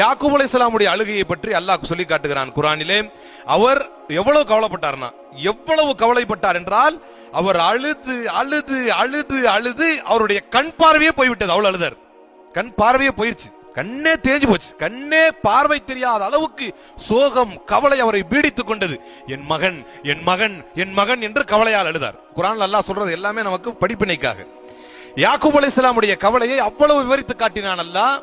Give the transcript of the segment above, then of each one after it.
யாக்கூப் அலைஹிஸ்ஸலாமுடைய அழுகையை பற்றி அல்லாஹ் சொல்லி காட்டுகிறான் குர்ஆனிலே. அவர் எவ்வளவு கவலைப்பட்டார்னா, எவ்வளவு கவலைப்பட்டார் என்றால், அவர் அழுது அழுது அழுது அழுது அவருடைய கண் பார்வையே போய்விட்டது. அவ்வளவு அழுதார், கண் பார்வையே போயிருச்சு, கண்ணே தேஞ்சு போச்சு, கண்ணே பார்வை தெரியாத அளவுக்கு சோகம் கவலை அவரை பீடித்துக் கொண்டது. என் மகன் என் மகன் என் மகன் என்று கவலையால் அழுதார். குர்ஆன்ல அல்லாஹ் சொல்றது எல்லாமே நமக்கு படிப்பினைக்காக. யாக்கூப் அலைஹிஸ்ஸலாமுடைய கவலையை அவ்வளவு விவரித்து காட்டினான் அல்லாஹ்.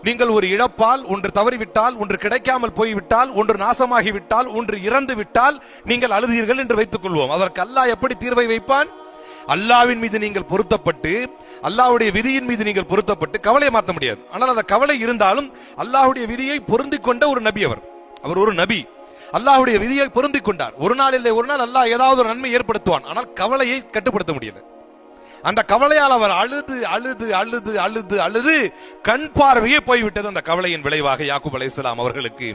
நீங்கள் ஒரு இழப்பால், ஒன்று தவறிவிட்டால், ஒன்று கிடைக்காமல் போய்விட்டால், ஒன்று நாசமாகிவிட்டால், ஒன்று இறந்து விட்டால் நீங்கள் அழுதீர்கள் என்று வைத்துக் கொள்வோம். அதற்கு அல்லாஹ் எப்படி தீர்வை வைப்பான்? அல்லாஹ்வின் மீது நீங்கள் பொருத்தப்பட்டு, அல்லாஹ்வுடைய விதியின் மீது நீங்கள் பொருத்தப்பட்டு கவலையை மாற்ற முடியாது. ஆனால் அந்த கவலை இருந்தாலும் அல்லாஹ்வுடைய விதியை பொருந்திக் கொண்ட ஒரு நபி அவர் ஒரு நபி. அல்லாஹ்வுடைய விதியை பொருந்திக் கொண்டார். ஒரு நாள் இல்லை ஒரு நாள் அல்லாஹ் ஏதாவது ஒரு நன்மை ஏற்படுத்துவான். ஆனால் கவலையை கட்டுப்படுத்த முடியல. அந்த கவலையால் அவர் அழுது அழுது அழுது அழுது அழுது கண் பார்வையே போய்விட்டது. அந்த கவலையின் விளைவாக யாக்கூப் அலைஹிஸ்ஸலாம் அவர்களுக்கு,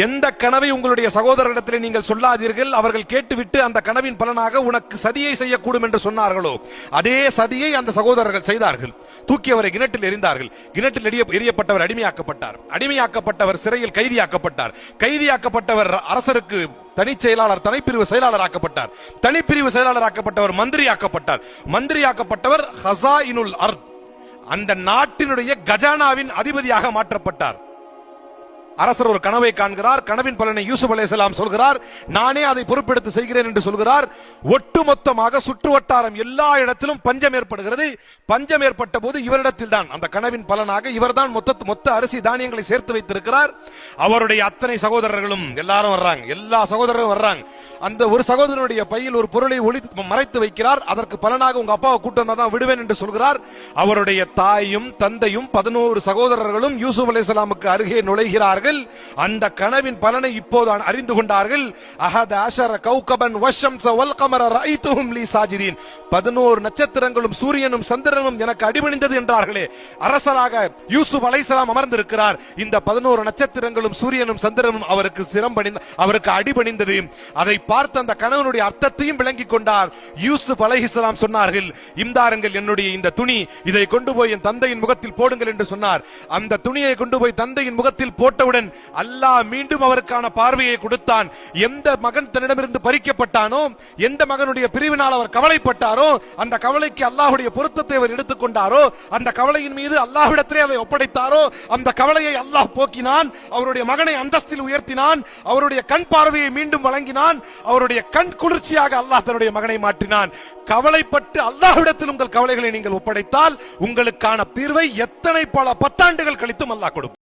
எந்த கனவை உங்களுடைய சகோதரரிடத்தில் நீங்கள் சொல்லாதீர்கள், அவர்கள் கேட்டுவிட்டு அந்த கனவின் பலனாக உனக்கு சதியை செய்யக்கூடும் என்று சொன்னார்களோ, அதே சதியை அந்த சகோதரர்கள் செய்தார்கள். தூக்கி அவரை கிணற்றில் எறிந்தார்கள். கிணற்றில் எரியப்பட்டவர் அடிமையாக்கப்பட்டார். அடிமையாக்கப்பட்டவர் சிறையில் கைதியாக்கப்பட்டார். கைதியாக்கப்பட்டவர் அரசருக்கு தனிச் செயலாளர், தனிப்பிரிவு செயலாளர் ஆக்கப்பட்டார். தனிப்பிரிவு செயலாளர் ஆக்கப்பட்டவர் மந்திரி ஆக்கப்பட்டார். மந்திரி ஆக்கப்பட்டவர் ஹஸாயினுல் அர்த், அந்த நாட்டினுடைய கஜானாவின் அதிபதியாக மாற்றப்பட்டார். அரசர் ஒரு கனவை காண்கிறார். கனவின் பலனை யூசுப் அலைஹிஸ்ஸலாம் சொல்கிறார். நானே அதை பொறுப்பெடுத்து செய்கிறேன் என்று சொல்கிறார். ஒட்டுமொத்தமாக சுற்று வட்டாரம் எல்லா இடத்திலும் பஞ்சம் ஏற்படுகிறது. பஞ்சம் ஏற்பட்ட போது இவரிடத்தில் தான் அந்த கனவின் பலனாக இவர்தான் மொத்த அரிசி தானியங்களை சேர்த்து வைத்திருக்கிறார். அவருடைய அத்தனை சகோதரர்களும் எல்லாரும் வர்றாங்க, எல்லா சகோதரர்களும் வர்றாங்க. அந்த ஒரு சகோதரனுடைய பையில் ஒரு பொருளை மறைத்து வைக்கிறார். அதற்கு பலனாக உங்க அப்பாவை கூட்டு வந்தாதான் விடுவேன் என்று சொல்கிறார். அவருடைய தாயும் தந்தையும் 11 சகோதரர்களும் யூசுப் அலைஹிஸ்ஸலாமுக்கு அருகே நுழைகிறார்கள். அந்த கனவின் பலனை இப்போது அறிந்து கொண்டார்கள். அஹத அஷர கௌகபன் வஷம்ஸ வல் கமர ரஐதுஹும் லீ சாஜிதீன், 11 நட்சத்திரங்களும் சூரியனும் சந்திரனும் எனக்கு அடிபணிந்தது என்றார்களே. அரசராக யூசுப் அலைஹிஸ்ஸலாம் அமர்ந்திருக்கிறார். இந்த 11 நட்சத்திரங்களும் சூரியனும் சந்திரனும் அவருக்கு அடிபணிந்தது. அதை பார்த்து அந்த கனவனுடைய அர்த்தத்தையும் விளங்கிக் கொண்டார். யூசுப் அலைஹிஸ்ஸலாம் சொன்னார்கள், இந்தாருங்கள் என்னுடைய இந்த துணி, இதை கொண்டு போய் என் தந்தையின் முகத்தில் போடுங்கள் என்று சொன்னார். அந்த துணியை கொண்டு போய் தந்தையின் முகத்தில் போட்டவுடன் அல்லாஹ் மீண்டும் அவருக்கான பார்வையை கொடுத்தான். எந்த மகன் தன்னிடமிருந்து பறிக்கப்பட்டானோ, எந்த மகனுடைய பிரிவினால் அவர் கவலைப்பட்டாரோ, அந்த கவலைக்கு அல்லாஹ்வுடைய பொருத்தத்தை அவர் எடுத்துக்கொண்டாரோ, அந்த கவலையின் மீது அல்லாஹ்விடத்திலே அதை ஒப்படைத்தாரோ, அந்த கவலையை அல்லாஹ் போக்கினான். அவருடைய மகனை அந்தஸ்தில் உயர்த்தினான். அவருடைய கண் பார்வையை மீண்டும் வழங்கினான். அவருடைய கண் குளிர்ச்சியாக அல்லாஹ் தன்னுடைய மகனை மாற்றினான். கவலைப்பட்டு அல்லாஹ்விடத்தில் உங்கள் கவலைகளை நீங்கள் ஒப்படைத்தால் உங்களுக்கான தீர்வை எத்தனை பல பத்தாண்டுகள் கழித்தும் அல்லாஹ் கொடுப்பான்.